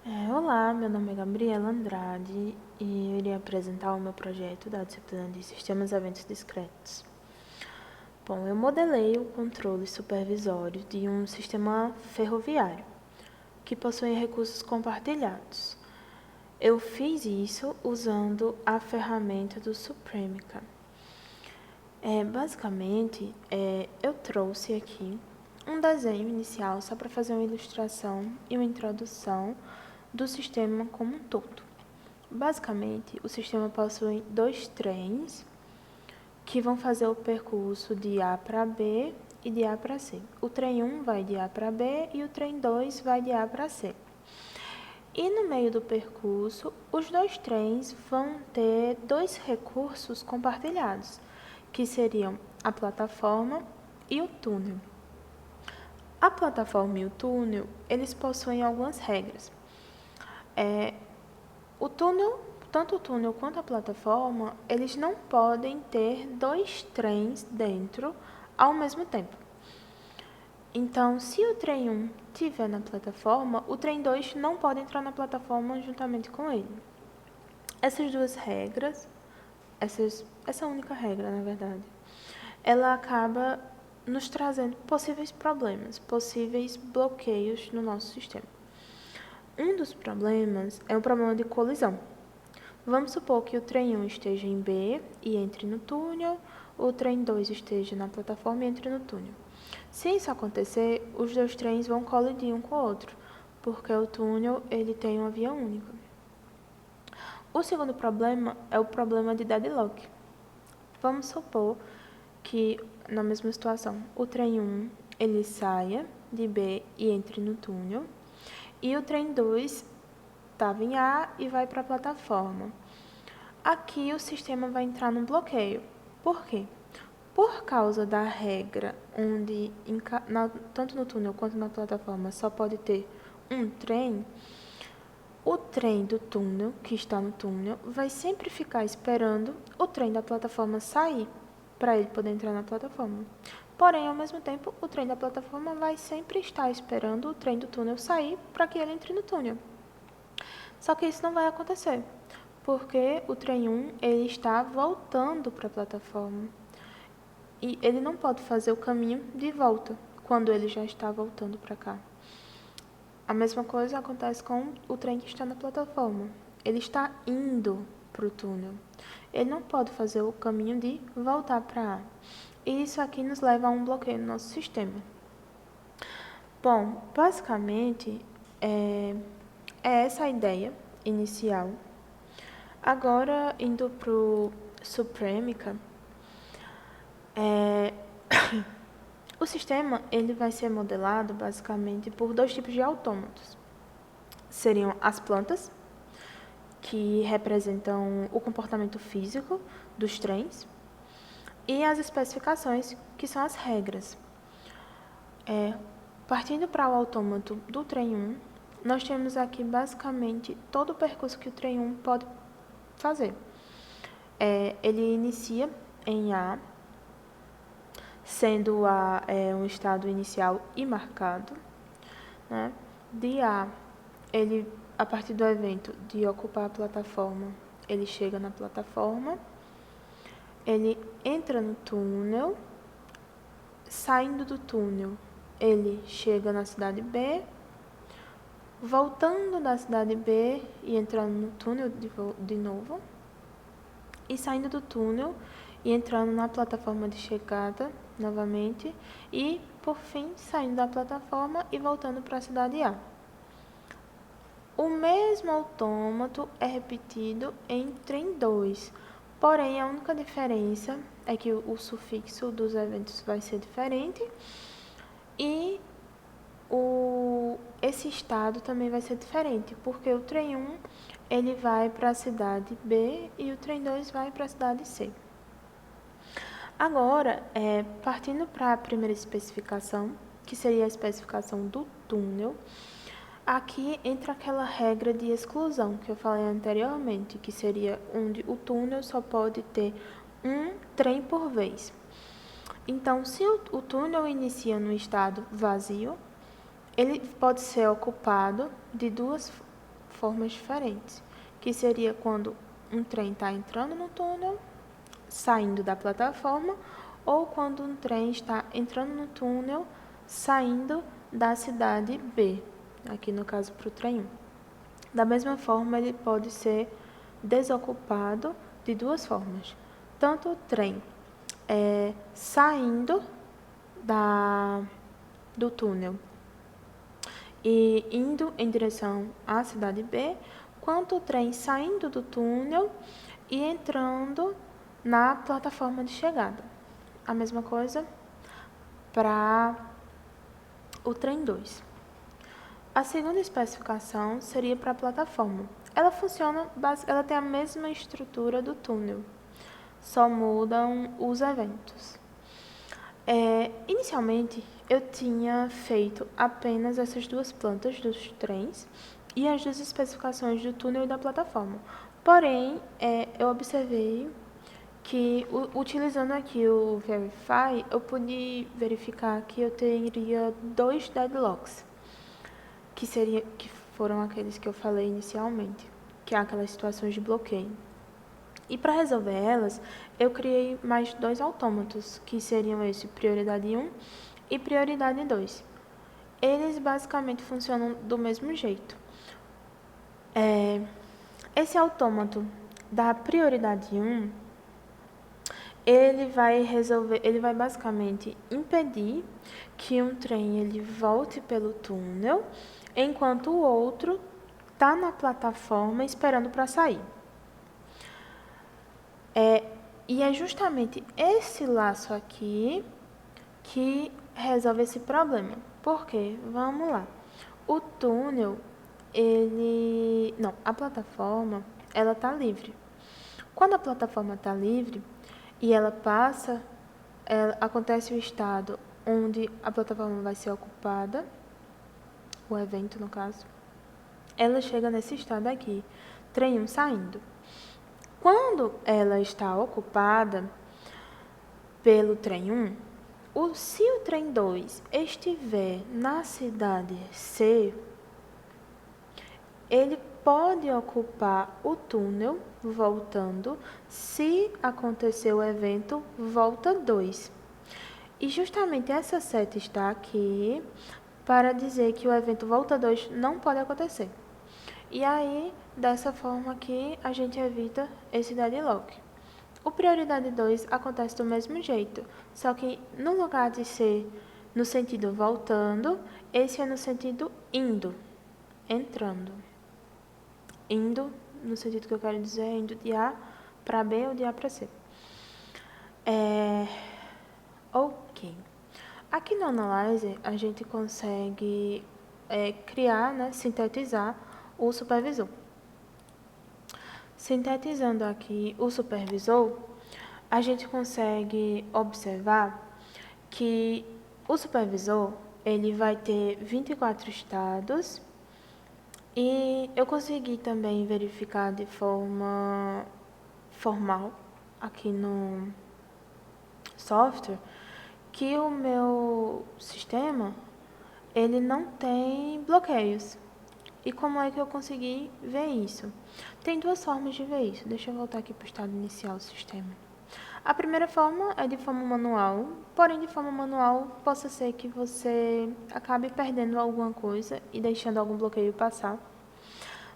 Olá, meu nome é Gabriela Andrade e eu irei apresentar o meu projeto da disciplina de Sistemas e Eventos Discretos. Bom, eu modelei o controle supervisório de um sistema ferroviário que possui recursos compartilhados. Eu fiz isso usando a ferramenta do Supremica. Eu trouxe aqui um desenho inicial só para fazer uma ilustração e uma introdução do sistema como um todo. Basicamente, o sistema possui dois trens que vão fazer o percurso de A para B e de A para C. O trem 1 vai de A para B e o trem 2 vai de A para C. E no meio do percurso, os dois trens vão ter dois recursos compartilhados, que seriam a plataforma e o túnel. A plataforma e o túnel, eles possuem algumas regras. O túnel, tanto o túnel quanto a plataforma, eles não podem ter dois trens dentro ao mesmo tempo. Então, se o trem 1 estiver na plataforma, o trem 2 não pode entrar na plataforma juntamente com ele. Essas duas regras, essa única regra, na verdade, ela acaba nos trazendo possíveis problemas, possíveis bloqueios no nosso sistema. Um dos problemas é o problema de colisão. Vamos supor que o trem 1 esteja em B e entre no túnel, o trem 2 esteja na plataforma e entre no túnel. Se isso acontecer, os dois trens vão colidir um com o outro, porque o túnel ele tem uma via única. O segundo problema é o problema de deadlock. Vamos supor que, na mesma situação, o trem 1 ele saia de B e entre no túnel, e o trem 2 estava em A e vai para a plataforma. Aqui o sistema vai entrar num bloqueio. Por quê? Por causa da regra onde tanto no túnel quanto na plataforma só pode ter um trem, o trem do túnel, que está no túnel, vai sempre ficar esperando o trem da plataforma sair para ele poder entrar na plataforma. Porém, ao mesmo tempo, o trem da plataforma vai sempre estar esperando o trem do túnel sair para que ele entre no túnel. Só que isso não vai acontecer, porque o trem 1 ele está voltando para a plataforma. E ele não pode fazer o caminho de volta quando ele já está voltando para cá. A mesma coisa acontece com o trem que está na plataforma. Ele está indo para o túnel. Ele não pode fazer o caminho de voltar para A. E isso aqui nos leva a um bloqueio no nosso sistema. Bom, basicamente é essa a ideia inicial. Agora, indo para o Supremica, o sistema ele vai ser modelado basicamente por dois tipos de autômatos. Seriam as plantas, que representam o comportamento físico dos trens, e as especificações, que são as regras. Partindo para o autômato do trem 1, nós temos aqui basicamente todo o percurso que o trem 1 pode fazer. Ele inicia em A, sendo A um estado inicial e marcado. Né? De A, ele, a partir do evento de ocupar a plataforma, ele chega na plataforma, ele entra no túnel, saindo do túnel, ele chega na cidade B, voltando da cidade B e entrando no túnel de novo, e saindo do túnel e entrando na plataforma de chegada novamente, e, por fim, saindo da plataforma e voltando para a cidade A. O mesmo autômato é repetido em trem 2, porém a única diferença é que o sufixo dos eventos vai ser diferente e esse estado também vai ser diferente, porque o trem 1 ele vai para a cidade B e o trem 2 vai para a cidade C. Agora, partindo para a primeira especificação, que seria a especificação do túnel, aqui entra aquela regra de exclusão que eu falei anteriormente, que seria onde o túnel só pode ter um trem por vez. Então, se o túnel inicia no estado vazio, ele pode ser ocupado de duas formas diferentes, que seria quando um trem está entrando no túnel, saindo da plataforma, ou quando um trem está entrando no túnel, saindo da cidade B, aqui no caso para o trem 1. Da mesma forma, ele pode ser desocupado de duas formas. Tanto o trem saindo do túnel e indo em direção à cidade B, quanto o trem saindo do túnel e entrando na plataforma de chegada. A mesma coisa para o trem 2. A segunda especificação seria para a plataforma. Ela tem a mesma estrutura do túnel, só mudam os eventos. Inicialmente, eu tinha feito apenas essas duas plantas dos trens e as duas especificações do túnel e da plataforma. Porém, eu observei que, utilizando aqui o Verify, eu pude verificar que eu teria 2 deadlocks, que foram aqueles que eu falei inicialmente, que é aquelas situações de bloqueio. E para resolver elas, eu criei mais 2 autômatos, que seriam esse prioridade 1 e prioridade 2. Eles basicamente funcionam do mesmo jeito. Esse autômato da prioridade 1, ele vai basicamente impedir que um trem ele volte pelo túnel, enquanto o outro está na plataforma esperando para sair. E é justamente esse laço aqui que resolve esse problema. Por quê? Vamos lá. O túnel, a plataforma, ela está livre. Quando a plataforma está livre e ela passa, acontece o estado onde a plataforma vai ser ocupada, o evento no caso, ela chega nesse estado aqui, trem 1 saindo. Quando ela está ocupada pelo trem 1, se o trem 2 estiver na cidade C, ele pode ocupar o túnel voltando se acontecer o evento volta 2. E justamente essa seta está aqui para dizer que o evento volta 2 não pode acontecer. E aí, dessa forma aqui, a gente evita esse deadlock. O prioridade 2 acontece do mesmo jeito, só que no lugar de ser no sentido voltando, esse é no sentido indo, entrando. Indo, no sentido que eu quero dizer, indo de A para B ou de A para C. Ok. Aqui no Analyzer, a gente consegue criar, sintetizar o supervisor. Sintetizando aqui o supervisor, a gente consegue observar que o supervisor ele vai ter 24 estados e eu consegui também verificar de forma formal aqui no software que o meu sistema ele não tem bloqueios. E como é que eu consegui ver isso? Tem 2 formas de ver isso. Deixa eu voltar aqui para o estado inicial do sistema. A primeira forma é de forma manual, porém de forma manual possa ser que você acabe perdendo alguma coisa e deixando algum bloqueio passar.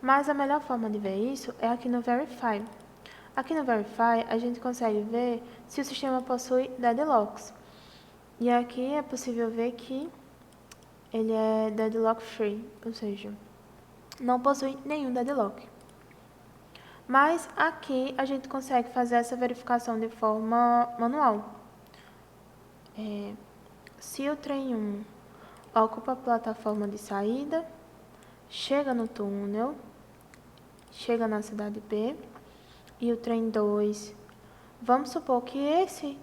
Mas a melhor forma de ver isso é aqui no Verify. Aqui no Verify a gente consegue ver se o sistema possui deadlocks. E aqui é possível ver que ele é deadlock free, ou seja, não possui nenhum deadlock. Mas aqui a gente consegue fazer essa verificação de forma manual. Se o trem 1 ocupa a plataforma de saída, chega no túnel, chega na cidade B, e o trem 2, vamos supor que esse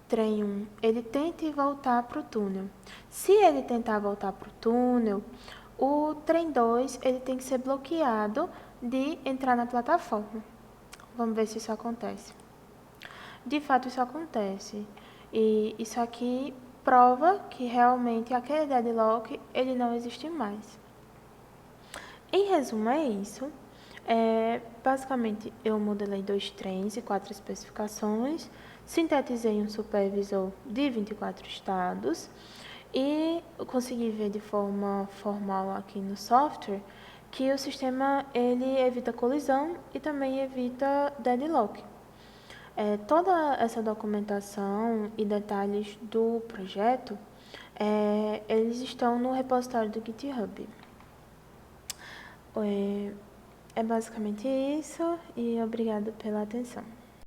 trem 1, ele tente voltar para o túnel. Se ele tentar voltar para o túnel, o trem 2 ele tem que ser bloqueado de entrar na plataforma. Vamos ver se isso acontece. De fato, isso acontece. E isso aqui prova que realmente aquele deadlock ele não existe mais. Em resumo, é isso. Basicamente, eu modelei 2 trens e 4 especificações, sintetizei um supervisor de 24 estados e consegui ver de forma formal aqui no software que o sistema ele evita colisão e também evita deadlock. Toda essa documentação e detalhes do projeto, eles estão no repositório do GitHub. É basicamente isso e obrigado pela atenção.